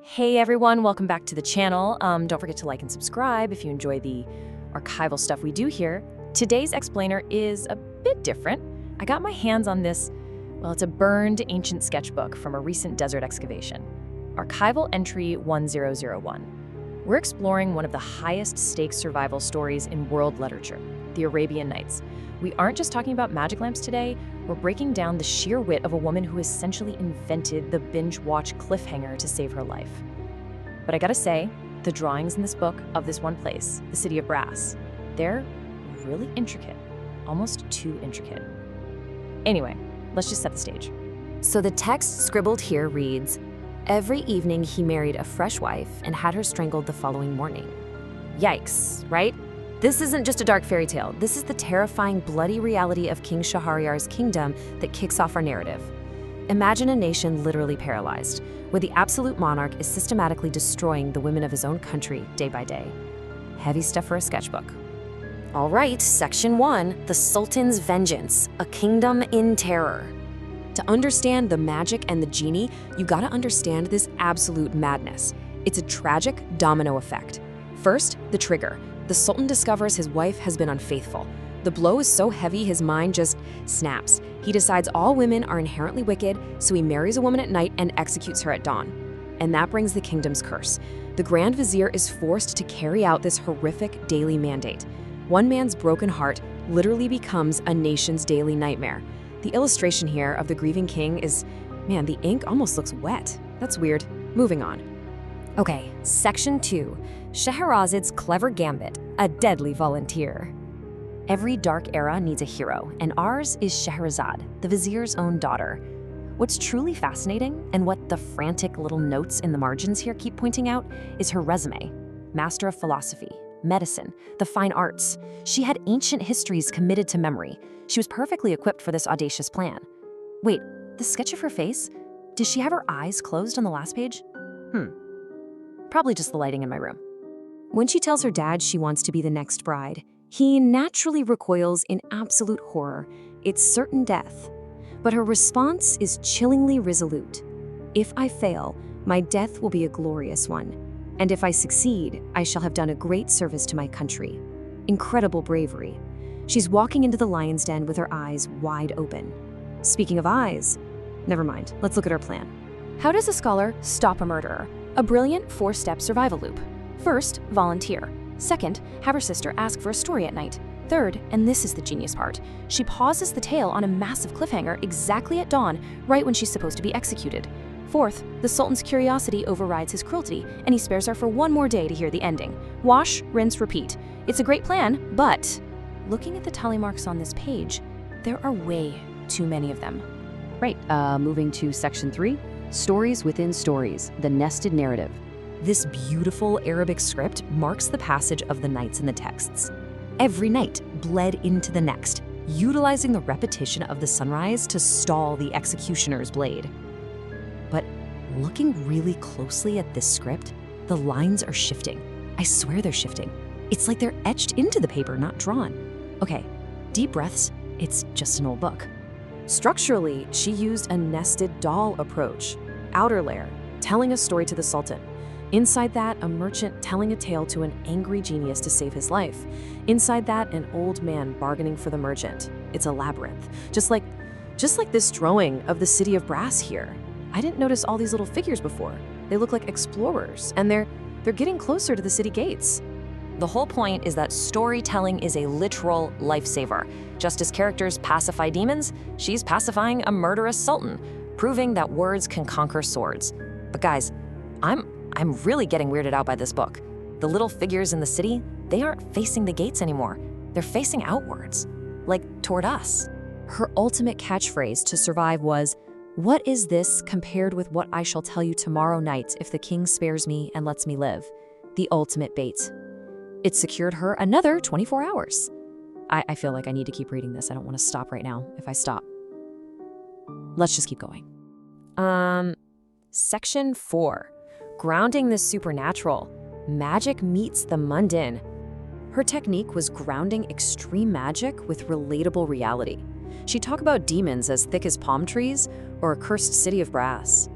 Hey everyone, welcome back to the channel. Don't forget to like and subscribe if you enjoy the archival stuff we do here. Today's explainer is a bit different. I got my hands on this, well, it's a burned ancient sketchbook from a recent desert excavation. Archival entry 1001. We're exploring one of the highest stakes survival stories in world literature, the Arabian Nights. We aren't just talking about magic lamps today, we're breaking down the sheer wit of a woman who essentially invented the binge-watch cliffhanger to save her life. But I gotta say, the drawings in this book of this one place, the City of Brass, they're really intricate, almost too intricate. Anyway, let's just set the stage. So the text scribbled here reads, "Every evening he married a fresh wife and had her strangled the following morning." Yikes, right? This isn't just a dark fairy tale. This is the terrifying, bloody reality of King Shahryar's kingdom that kicks off our narrative. Imagine a nation literally paralyzed, where the absolute monarch is systematically destroying the women of his own country day by day. Heavy stuff for a sketchbook. All right, Section 1, The Sultan's Vengeance, a kingdom in terror. To understand the magic and the genie, you gotta understand this absolute madness. It's a tragic domino effect. First, the trigger. The Sultan discovers his wife has been unfaithful. The blow is so heavy his mind just snaps. He decides all women are inherently wicked, so he marries a woman at night and executes her at dawn. And that brings the kingdom's curse. The Grand Vizier is forced to carry out this horrific daily mandate. One man's broken heart literally becomes a nation's daily nightmare. The illustration here of the grieving king is, man, the ink almost looks wet. That's weird. Moving on. Okay, Section 2, Shahrazad's Clever Gambit, a Deadly Volunteer. Every dark era needs a hero, and ours is Shahrazad, the vizier's own daughter. What's truly fascinating, and what the frantic little notes in the margins here keep pointing out, is her resume. Master of philosophy, medicine, the fine arts. She had ancient histories committed to memory. She was perfectly equipped for this audacious plan. Wait, the sketch of her face? Does she have her eyes closed on the last page? Probably just the lighting in my room. When she tells her dad she wants to be the next bride, he naturally recoils in absolute horror. It's certain death. But her response is chillingly resolute. If I fail, my death will be a glorious one. And if I succeed, I shall have done a great service to my country. Incredible bravery. She's walking into the lion's den with her eyes wide open. Speaking of eyes, never mind, let's look at her plan. How does a scholar stop a murderer? A brilliant 4-step survival loop. First, volunteer. Second, have her sister ask for a story at night. Third, and this is the genius part, she pauses the tale on a massive cliffhanger exactly at dawn, right when she's supposed to be executed. Fourth, the Sultan's curiosity overrides his cruelty, and he spares her for one more day to hear the ending. Wash, rinse, repeat. It's a great plan, but looking at the tally marks on this page, there are way too many of them. Right, moving to Section 3, Stories Within Stories, the Nested Narrative. This beautiful Arabic script marks the passage of the nights in the texts. Every night bled into the next, utilizing the repetition of the sunrise to stall the executioner's blade. But looking really closely at this script, the lines are shifting. I swear they're shifting. It's like they're etched into the paper, not drawn. Okay, deep breaths, it's just an old book. Structurally, she used a nested doll approach. Outer layer, telling a story to the Sultan. Inside that, a merchant telling a tale to an angry genius to save his life. Inside that, an old man bargaining for the merchant. It's a labyrinth. Just like this drawing of the City of Brass here. I didn't notice all these little figures before. They look like explorers, and they're getting closer to the city gates. The whole point is that storytelling is a literal lifesaver. Just as characters pacify demons, she's pacifying a murderous sultan, proving that words can conquer swords. But guys, I'm really getting weirded out by this book. The little figures in the city, they aren't facing the gates anymore. They're facing outwards, like toward us. Her ultimate catchphrase to survive was, "What is this compared with what I shall tell you tomorrow night if the king spares me and lets me live?" The ultimate bait. It secured her another 24 hours. I feel like I need to keep reading this. I don't want to stop right now. If I stop, let's just keep going. Section 4, Grounding the Supernatural. Magic meets the mundane. Her technique was grounding extreme magic with relatable reality. She'd talk about demons as thick as palm trees or a cursed city of brass.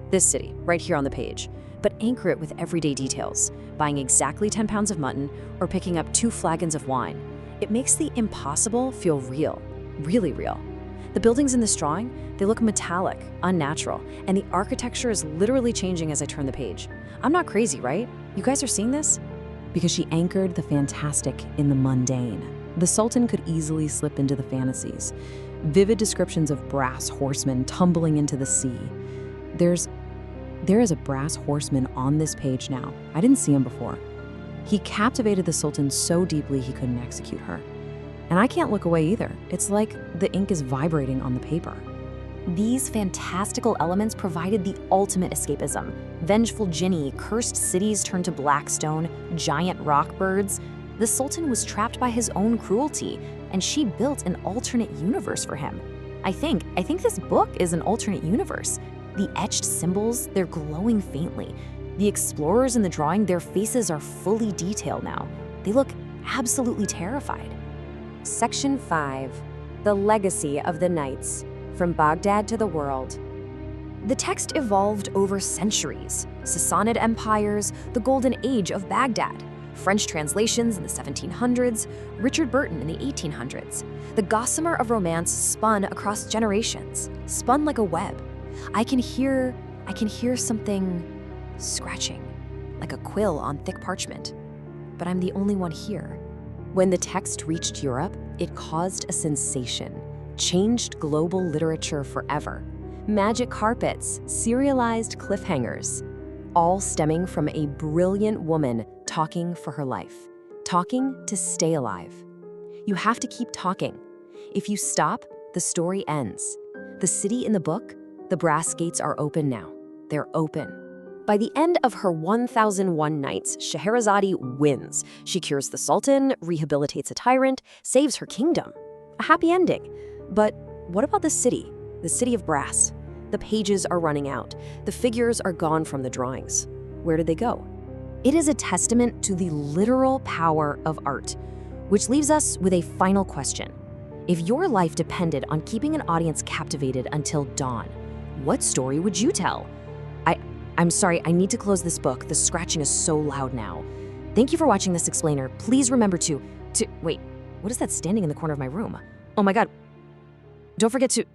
This city, right here on the page, but anchor it with everyday details, buying exactly 10 pounds of mutton or picking up 2 flagons of wine. It makes the impossible feel real, really real. The buildings in this drawing, they look metallic, unnatural, and the architecture is literally changing as I turn the page. I'm not crazy, right? You guys are seeing this? Because she anchored the fantastic in the mundane. The Sultan could easily slip into the fantasies. Vivid descriptions of brass horsemen tumbling into the sea. There is a brass horseman on this page now. I didn't see him before. He captivated the Sultan so deeply he couldn't execute her. And I can't look away either. It's like the ink is vibrating on the paper. These fantastical elements provided the ultimate escapism. Vengeful Jinni, cursed cities turned to black stone, giant rock birds. The Sultan was trapped by his own cruelty, and she built an alternate universe for him. I think this book is an alternate universe. The etched symbols, they're glowing faintly. The explorers in the drawing, their faces are fully detailed now. They look absolutely terrified. Section 5. The Legacy of the Nights, from Baghdad to the World. The text evolved over centuries. Sassanid empires, the golden age of Baghdad. French translations in the 1700s, Richard Burton in the 1800s. The gossamer of romance spun across generations, spun like a web. I can hear something scratching, like a quill on thick parchment. But I'm the only one here. When the text reached Europe, it caused a sensation, changed global literature forever. Magic carpets, serialized cliffhangers, all stemming from a brilliant woman talking for her life, talking to stay alive. You have to keep talking. If you stop, the story ends. The city in the book, the brass gates are open now. They're open. By the end of her 1001 nights, Scheherazade wins. She cures the Sultan, rehabilitates a tyrant, saves her kingdom. A happy ending. But what about the city of brass? The pages are running out. The figures are gone from the drawings. Where did they go? It is a testament to the literal power of art, which leaves us with a final question. If your life depended on keeping an audience captivated until dawn, what story would you tell? I'm sorry, I need to close this book. The scratching is so loud now. Thank you for watching this explainer. Please remember to wait, what is that standing in the corner of my room? Oh my God. Don't forget to